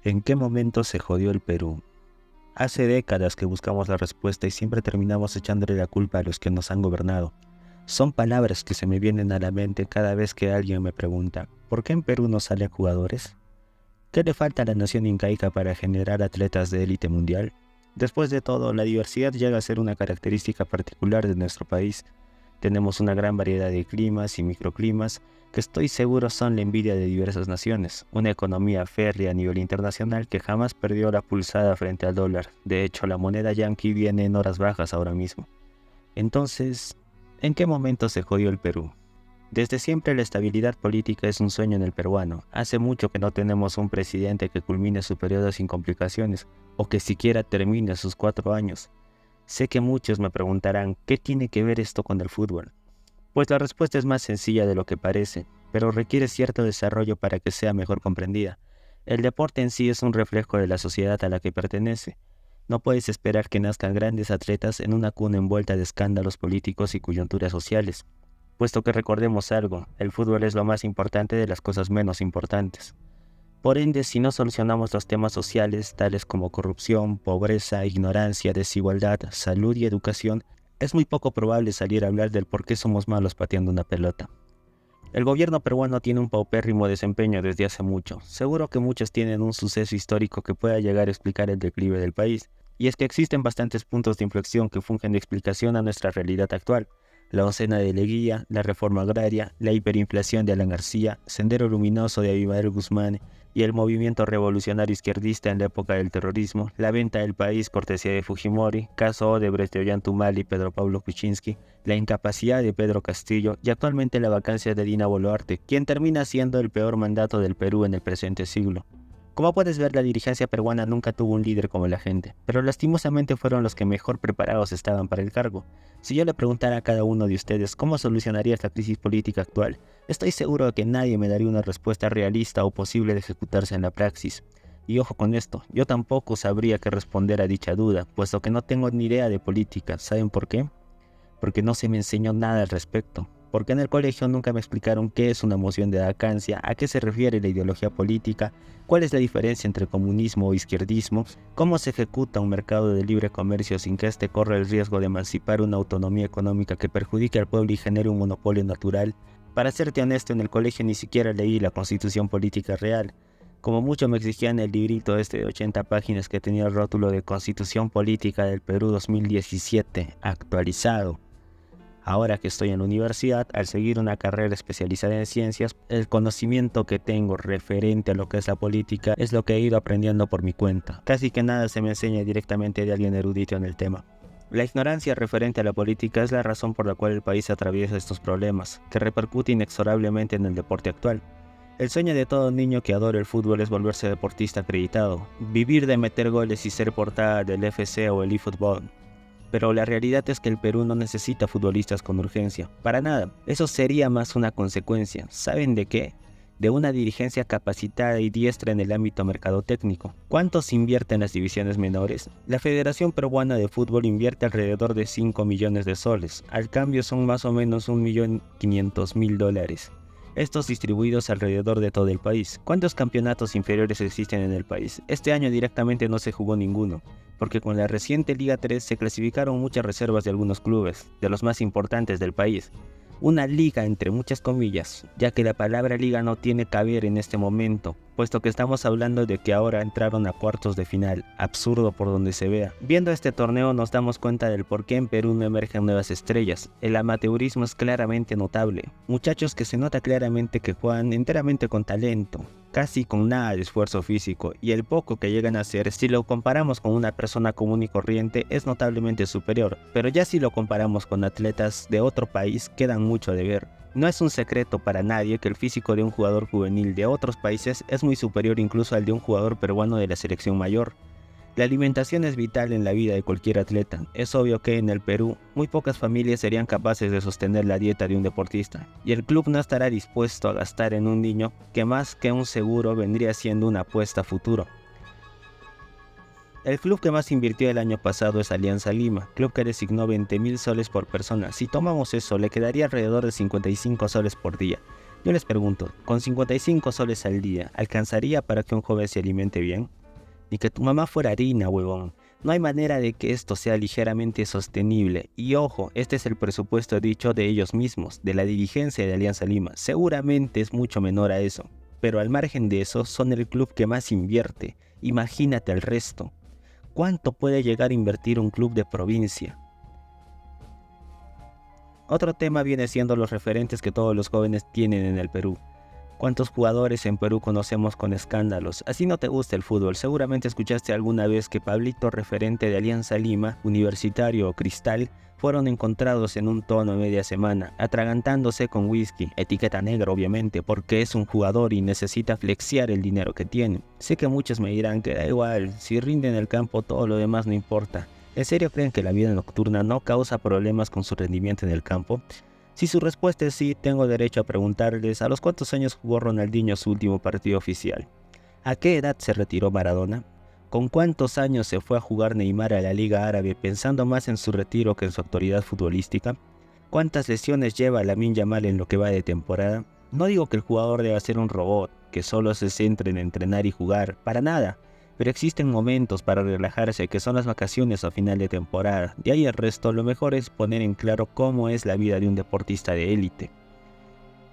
¿En qué momento se jodió el Perú? Hace décadas que buscamos la respuesta y siempre terminamos echándole la culpa a los que nos han gobernado. Son palabras que se me vienen a la mente cada vez que alguien me pregunta, ¿por qué en Perú no salen jugadores? ¿Qué le falta a la nación incaica para generar atletas de élite mundial? Después de todo, la diversidad llega a ser una característica particular de nuestro país. Tenemos una gran variedad de climas y microclimas que estoy seguro son la envidia de diversas naciones, una economía férrea a nivel internacional que jamás perdió la pulsada frente al dólar. De hecho, la moneda yanqui viene en horas bajas ahora mismo. Entonces, ¿en qué momento se jodió el Perú? Desde siempre la estabilidad política es un sueño en el peruano. Hace mucho que no tenemos un presidente que culmine su periodo sin complicaciones o que siquiera termine sus 4 años. Sé que muchos me preguntarán, ¿qué tiene que ver esto con el fútbol? Pues la respuesta es más sencilla de lo que parece, pero requiere cierto desarrollo para que sea mejor comprendida. El deporte en sí es un reflejo de la sociedad a la que pertenece. No puedes esperar que nazcan grandes atletas en una cuna envuelta de escándalos políticos y coyunturas sociales, puesto que recordemos algo, el fútbol es lo más importante de las cosas menos importantes. Por ende, si no solucionamos los temas sociales, tales como corrupción, pobreza, ignorancia, desigualdad, salud y educación, es muy poco probable salir a hablar del por qué somos malos pateando una pelota. El gobierno peruano tiene un paupérrimo desempeño desde hace mucho. Seguro que muchos tienen un suceso histórico que pueda llegar a explicar el declive del país, y es que existen bastantes puntos de inflexión que fungen de explicación a nuestra realidad actual. La oncena de Leguía, la reforma agraria, la hiperinflación de Alan García, Sendero Luminoso de Abimael Guzmán y el movimiento revolucionario izquierdista en la época del terrorismo, la venta del país cortesía de Fujimori, caso Odebrecht de Ollanta y Pedro Pablo Kuczynski, la incapacidad de Pedro Castillo y actualmente la vacancia de Dina Boluarte, quien termina siendo el peor mandato del Perú en el presente siglo. Como puedes ver, la dirigencia peruana nunca tuvo un líder como la gente, pero lastimosamente fueron los que mejor preparados estaban para el cargo. Si yo le preguntara a cada uno de ustedes cómo solucionaría esta crisis política actual, estoy seguro de que nadie me daría una respuesta realista o posible de ejecutarse en la praxis. Y ojo con esto, yo tampoco sabría qué responder a dicha duda, puesto que no tengo ni idea de política. ¿Saben por qué? Porque no se me enseñó nada al respecto. Porque en el colegio nunca me explicaron qué es una moción de vacancia, a qué se refiere la ideología política, cuál es la diferencia entre comunismo o izquierdismo, cómo se ejecuta un mercado de libre comercio sin que éste corra el riesgo de emancipar una autonomía económica que perjudique al pueblo y genere un monopolio natural. Para serte honesto, en el colegio ni siquiera leí la Constitución Política Real. Como mucho me exigían el librito de 80 páginas que tenía el rótulo de Constitución Política del Perú 2017, actualizado. Ahora que estoy en la universidad, al seguir una carrera especializada en ciencias, el conocimiento que tengo referente a lo que es la política es lo que he ido aprendiendo por mi cuenta. Casi que nada se me enseña directamente de alguien erudito en el tema. La ignorancia referente a la política es la razón por la cual el país atraviesa estos problemas, que repercute inexorablemente en el deporte actual. El sueño de todo niño que adora el fútbol es volverse deportista acreditado, vivir de meter goles y ser portada del FC o el eFootball. Pero la realidad es que el Perú no necesita futbolistas con urgencia, para nada. Eso sería más una consecuencia. ¿Saben de qué? De una dirigencia capacitada y diestra en el ámbito mercadotécnico. ¿Cuánto se invierte en las divisiones menores? La Federación Peruana de Fútbol invierte alrededor de 5 millones de soles. Al cambio son más o menos $1.500.000. Estos distribuidos alrededor de todo el país. ¿Cuántos campeonatos inferiores existen en el país? Este año directamente no se jugó ninguno, porque con la reciente Liga 3 se clasificaron muchas reservas de algunos clubes, de los más importantes del país. Una liga entre muchas comillas, ya que la palabra liga no tiene caber en este momento, puesto que estamos hablando de que ahora entraron a cuartos de final, absurdo por donde se vea. Viendo este torneo nos damos cuenta del por qué en Perú no emergen nuevas estrellas. El amateurismo es claramente notable, muchachos que se nota claramente que juegan enteramente con talento, casi con nada de esfuerzo físico, y el poco que llegan a hacer, si lo comparamos con una persona común y corriente, es notablemente superior, pero ya si lo comparamos con atletas de otro país, quedan mucho de ver. No es un secreto para nadie que el físico de un jugador juvenil de otros países es muy superior incluso al de un jugador peruano de la selección mayor. La alimentación es vital en la vida de cualquier atleta. Es obvio que en el Perú, muy pocas familias serían capaces de sostener la dieta de un deportista, y el club no estará dispuesto a gastar en un niño que más que un seguro vendría siendo una apuesta a futuro. El club que más invirtió el año pasado es Alianza Lima, club que designó 20.000 soles por persona. Si tomamos eso, le quedaría alrededor de 55 soles por día. Yo les pregunto, ¿con 55 soles al día alcanzaría para que un joven se alimente bien? Ni que tu mamá fuera harina, huevón. No hay manera de que esto sea ligeramente sostenible. Y ojo, este es el presupuesto dicho de ellos mismos, de la dirigencia de Alianza Lima. Seguramente es mucho menor a eso. Pero al margen de eso, son el club que más invierte. Imagínate el resto. ¿Cuánto puede llegar a invertir un club de provincia? Otro tema viene siendo los referentes que todos los jóvenes tienen en el Perú. ¿Cuántos jugadores en Perú conocemos con escándalos? Así no te gusta el fútbol, seguramente escuchaste alguna vez que Pablito, referente de Alianza Lima, Universitario o Cristal, fueron encontrados en un tono media semana, atragantándose con whisky, etiqueta negra obviamente, porque es un jugador y necesita flexear el dinero que tiene. Sé que muchos me dirán que da igual, si rinde en el campo todo lo demás no importa. ¿En serio creen que la vida nocturna no causa problemas con su rendimiento en el campo? Si su respuesta es sí, tengo derecho a preguntarles a los cuántos años jugó Ronaldinho su último partido oficial. ¿A qué edad se retiró Maradona? ¿Con cuántos años se fue a jugar Neymar a la Liga Árabe pensando más en su retiro que en su actualidad futbolística? ¿Cuántas lesiones lleva Lamine Yamal en lo que va de temporada? No digo que el jugador deba ser un robot, que solo se centre en entrenar y jugar, para nada. Pero existen momentos para relajarse que son las vacaciones a final de temporada. De ahí el resto, lo mejor es poner en claro cómo es la vida de un deportista de élite.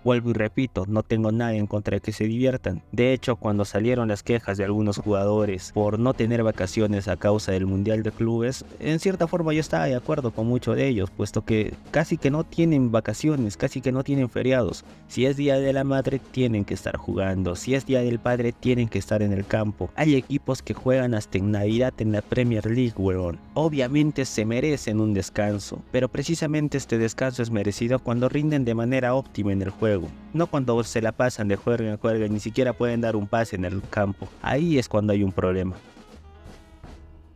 Vuelvo y repito, no tengo nada en contra de que se diviertan. De hecho, cuando salieron las quejas de algunos jugadores por no tener vacaciones a causa del Mundial de Clubes, en cierta forma yo estaba de acuerdo con muchos de ellos, puesto que casi que no tienen vacaciones, casi que no tienen feriados. Si es Día de la Madre, tienen que estar jugando. Si es Día del Padre, tienen que estar en el campo. Hay equipos que juegan hasta en Navidad en la Premier League, huevón. Obviamente se merecen un descanso, pero precisamente este descanso es merecido cuando rinden de manera óptima en el juego. No cuando se la pasan de juerga en juerga y ni siquiera pueden dar un pase en el campo. Ahí es cuando hay un problema.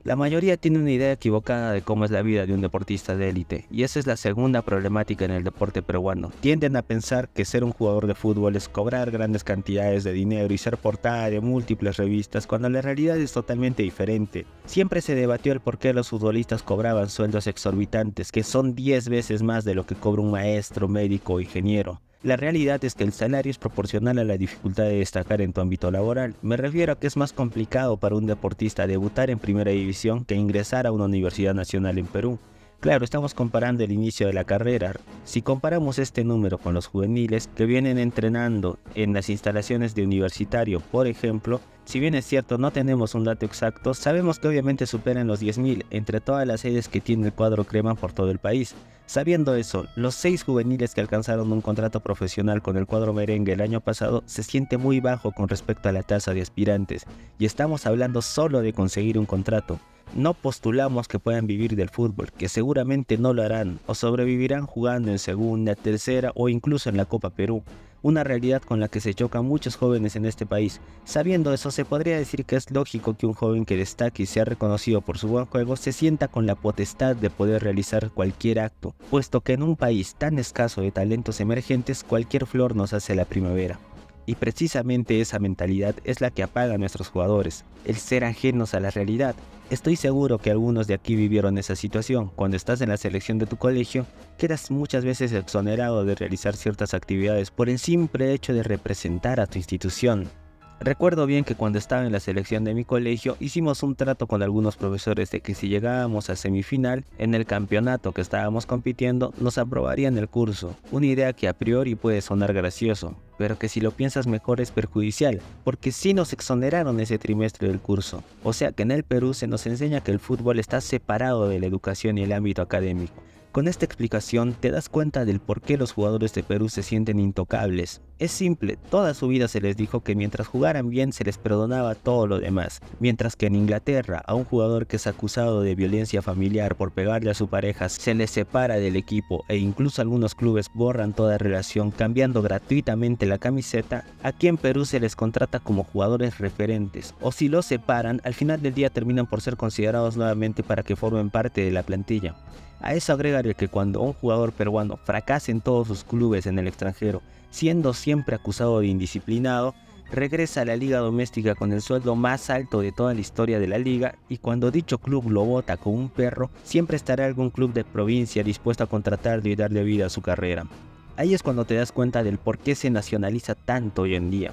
La mayoría tiene una idea equivocada de cómo es la vida de un deportista de élite, y esa es la segunda problemática en el deporte peruano. Tienden a pensar que ser un jugador de fútbol es cobrar grandes cantidades de dinero y ser portada de múltiples revistas, cuando la realidad es totalmente diferente. Siempre se debatió el por qué los futbolistas cobraban sueldos exorbitantes, que son 10 veces más de lo que cobra un maestro, médico o ingeniero. La realidad es que el salario es proporcional a la dificultad de destacar en tu ámbito laboral. Me refiero a que es más complicado para un deportista debutar en primera división que ingresar a una universidad nacional en Perú. Claro, estamos comparando el inicio de la carrera. Si comparamos este número con los juveniles que vienen entrenando en las instalaciones de Universitario, por ejemplo, si bien es cierto no tenemos un dato exacto, sabemos que obviamente superan los 10.000 entre todas las sedes que tiene el cuadro crema por todo el país. Sabiendo eso, los 6 juveniles que alcanzaron un contrato profesional con el cuadro merengue el año pasado se siente muy bajo con respecto a la tasa de aspirantes, y estamos hablando solo de conseguir un contrato. No postulamos que puedan vivir del fútbol, que seguramente no lo harán, o sobrevivirán jugando en segunda, tercera o incluso en la Copa Perú. Una realidad con la que se chocan muchos jóvenes en este país. Sabiendo eso, se podría decir que es lógico que un joven que destaque y sea reconocido por su buen juego se sienta con la potestad de poder realizar cualquier acto, puesto que en un país tan escaso de talentos emergentes cualquier flor nos hace la primavera. Y precisamente esa mentalidad es la que apaga a nuestros jugadores, el ser ajenos a la realidad. Estoy seguro que algunos de aquí vivieron esa situación. Cuando estás en la selección de tu colegio, quedas muchas veces exonerado de realizar ciertas actividades por el simple hecho de representar a tu institución. Recuerdo bien que cuando estaba en la selección de mi colegio hicimos un trato con algunos profesores de que si llegábamos a semifinal en el campeonato que estábamos compitiendo nos aprobarían el curso, una idea que a priori puede sonar gracioso, pero que si lo piensas mejor es perjudicial, porque sí nos exoneraron ese trimestre del curso. O sea que en el Perú se nos enseña que el fútbol está separado de la educación y el ámbito académico. Con esta explicación te das cuenta del por qué los jugadores de Perú se sienten intocables. Es simple, toda su vida se les dijo que mientras jugaran bien se les perdonaba todo lo demás, mientras que en Inglaterra a un jugador que es acusado de violencia familiar por pegarle a su pareja se le separa del equipo e incluso algunos clubes borran toda relación cambiando gratuitamente la camiseta. Aquí en Perú se les contrata como jugadores referentes, o si los separan al final del día terminan por ser considerados nuevamente para que formen parte de la plantilla. A eso agregaré que cuando un jugador peruano fracasa en todos sus clubes en el extranjero, siendo siempre acusado de indisciplinado, regresa a la liga doméstica con el sueldo más alto de toda la historia de la liga, y cuando dicho club lo bota como un perro, siempre estará algún club de provincia dispuesto a contratarlo y darle vida a su carrera. Ahí es cuando te das cuenta del por qué se nacionaliza tanto hoy en día.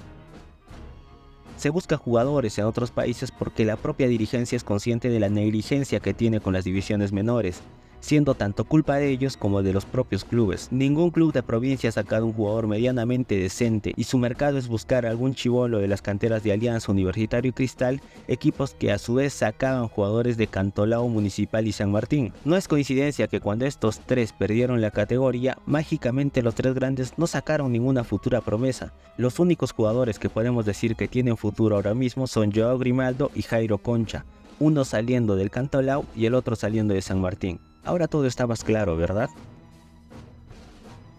Se busca jugadores en otros países porque la propia dirigencia es consciente de la negligencia que tiene con las divisiones menores, siendo tanto culpa de ellos como de los propios clubes. Ningún club de provincia ha sacado un jugador medianamente decente y su mercado es buscar algún chibolo de las canteras de Alianza, Universitario y Cristal, equipos que a su vez sacaban jugadores de Cantolao, Municipal y San Martín. No es coincidencia que cuando estos tres perdieron la categoría, mágicamente los tres grandes no sacaron ninguna futura promesa. Los únicos jugadores que podemos decir que tienen futuro ahora mismo son Joao Grimaldo y Jairo Concha, uno saliendo del Cantolao y el otro saliendo de San Martín. Ahora todo está más claro, ¿verdad?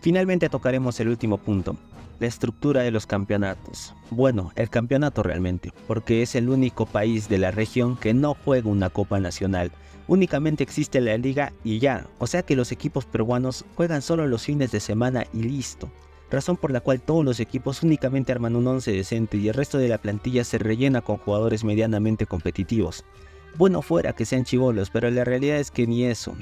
Finalmente tocaremos el último punto, la estructura de los campeonatos. Bueno, el campeonato realmente, porque es el único país de la región que no juega una Copa Nacional. Únicamente existe la liga y ya, o sea que los equipos peruanos juegan solo los fines de semana y listo. Razón por la cual todos los equipos únicamente arman un once decente y el resto de la plantilla se rellena con jugadores medianamente competitivos. Bueno fuera que sean chibolos, pero la realidad es que ni eso,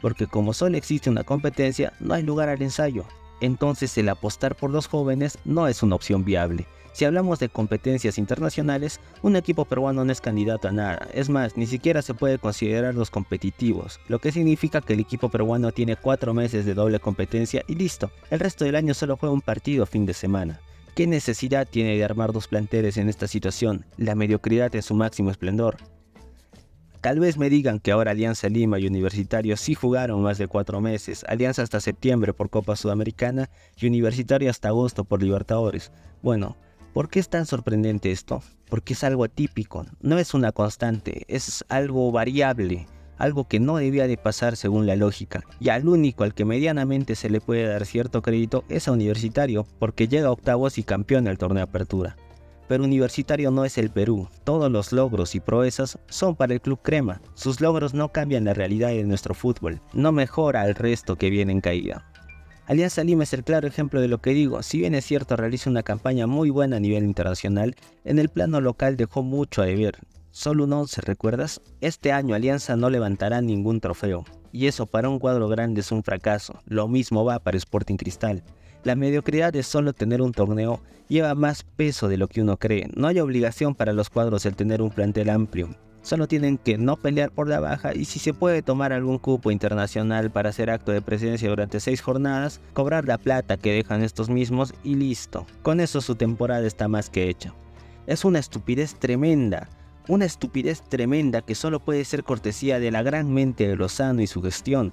porque como solo existe una competencia, no hay lugar al ensayo. Entonces el apostar por los jóvenes no es una opción viable. Si hablamos de competencias internacionales, un equipo peruano no es candidato a nada, es más, ni siquiera se puede considerar los competitivos, lo que significa que el equipo peruano tiene 4 meses de doble competencia y listo, el resto del año solo juega un partido fin de semana. ¿Qué necesidad tiene de armar dos planteles en esta situación? La mediocridad en su máximo esplendor. Tal vez me digan que ahora Alianza Lima y Universitario sí jugaron más de 4 meses, Alianza hasta septiembre por Copa Sudamericana y Universitario hasta agosto por Libertadores. Bueno, ¿por qué es tan sorprendente esto? Porque es algo atípico, no es una constante, es algo variable, algo que no debía de pasar según la lógica. Y al único al que medianamente se le puede dar cierto crédito es a Universitario, porque llega a octavos y campeón del torneo de apertura. Pero Universitario no es el Perú, todos los logros y proezas son para el Club Crema, sus logros no cambian la realidad de nuestro fútbol, no mejora al resto que viene en caída. Alianza Lima es el claro ejemplo de lo que digo, si bien es cierto realiza una campaña muy buena a nivel internacional, en el plano local dejó mucho a deber. Solo un 11, ¿recuerdas? Este año Alianza no levantará ningún trofeo, y eso para un cuadro grande es un fracaso, lo mismo va para Sporting Cristal. La mediocridad de solo tener un torneo lleva más peso de lo que uno cree. No hay obligación para los cuadros el tener un plantel amplio. Solo tienen que no pelear por la baja y si se puede tomar algún cupo internacional para hacer acto de presencia durante 6 jornadas, cobrar la plata que dejan estos mismos y listo. Con eso su temporada está más que hecha. Es una estupidez tremenda que solo puede ser cortesía de la gran mente de Lozano y su gestión.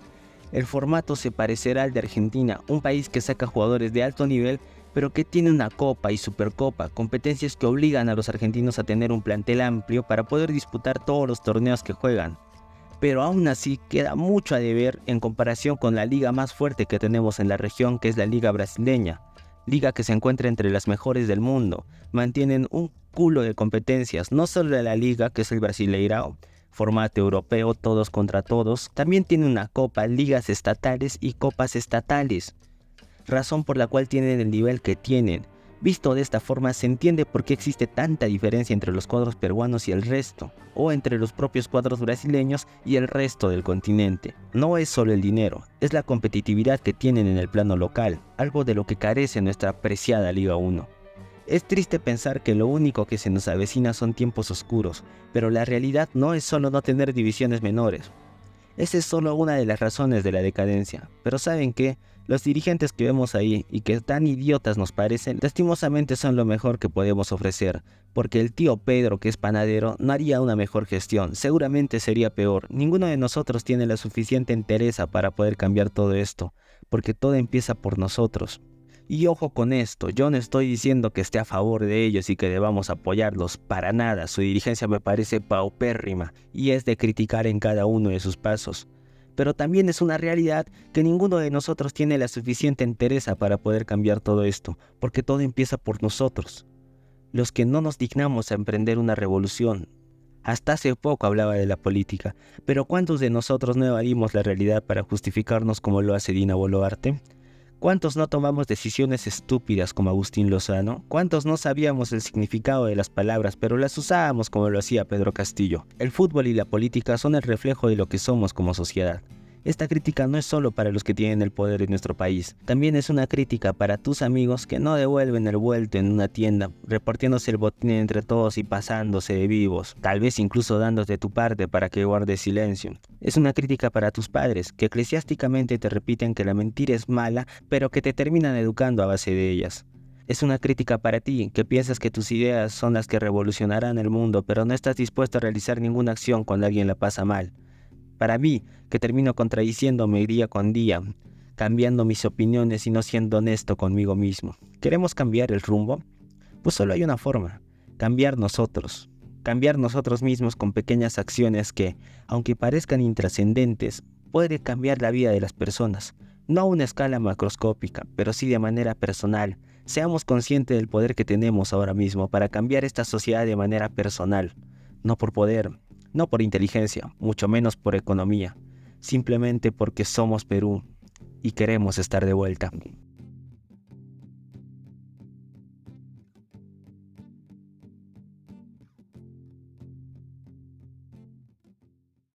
El formato se parecerá al de Argentina, un país que saca jugadores de alto nivel, pero que tiene una Copa y Supercopa, competencias que obligan a los argentinos a tener un plantel amplio para poder disputar todos los torneos que juegan. Pero aún así queda mucho a deber en comparación con la liga más fuerte que tenemos en la región, que es la liga brasileña. Liga que se encuentra entre las mejores del mundo. Mantienen un culo de competencias, no solo de la liga, que es el Brasileirao, formato europeo, todos contra todos, también tiene una copa, ligas estatales y copas estatales, razón por la cual tienen el nivel que tienen. Visto de esta forma se entiende por qué existe tanta diferencia entre los cuadros peruanos y el resto, o entre los propios cuadros brasileños y el resto del continente. No es solo el dinero, es la competitividad que tienen en el plano local, algo de lo que carece nuestra apreciada Liga 1. Es triste pensar que lo único que se nos avecina son tiempos oscuros, pero la realidad no es solo no tener divisiones menores. Esa es solo una de las razones de la decadencia, pero ¿saben qué? Los dirigentes que vemos ahí y que tan idiotas nos parecen, lastimosamente son lo mejor que podemos ofrecer, porque el tío Pedro, que es panadero, no haría una mejor gestión, seguramente sería peor. Ninguno de nosotros tiene la suficiente entereza para poder cambiar todo esto, porque todo empieza por nosotros. Y ojo con esto, yo no estoy diciendo que esté a favor de ellos y que debamos apoyarlos, para nada, su dirigencia me parece paupérrima y es de criticar en cada uno de sus pasos. Pero también es una realidad que ninguno de nosotros tiene la suficiente entereza para poder cambiar todo esto, porque todo empieza por nosotros, los que no nos dignamos a emprender una revolución. Hasta hace poco hablaba de la política, pero ¿cuántos de nosotros no evadimos la realidad para justificarnos como lo hace Dina Boluarte? ¿Cuántos no tomamos decisiones estúpidas como Agustín Lozano? ¿Cuántos no sabíamos el significado de las palabras, pero las usábamos como lo hacía Pedro Castillo? El fútbol y la política son el reflejo de lo que somos como sociedad. Esta crítica no es solo para los que tienen el poder en nuestro país, también es una crítica para tus amigos que no devuelven el vuelto en una tienda, repartiéndose el botín entre todos y pasándose de vivos, tal vez incluso dándote tu parte para que guardes silencio. Es una crítica para tus padres, que eclesiásticamente te repiten que la mentira es mala, pero que te terminan educando a base de ellas. Es una crítica para ti, que piensas que tus ideas son las que revolucionarán el mundo, pero no estás dispuesto a realizar ninguna acción cuando alguien la pasa mal. Para mí, que termino contradiciéndome día con día, cambiando mis opiniones y no siendo honesto conmigo mismo. ¿Queremos cambiar el rumbo? Pues solo hay una forma, cambiar nosotros. Cambiar nosotros mismos con pequeñas acciones que, aunque parezcan intrascendentes, puede cambiar la vida de las personas. No a una escala macroscópica, pero sí de manera personal. Seamos conscientes del poder que tenemos ahora mismo para cambiar esta sociedad de manera personal, no por poder, no por inteligencia, mucho menos por economía, simplemente porque somos Perú y queremos estar de vuelta.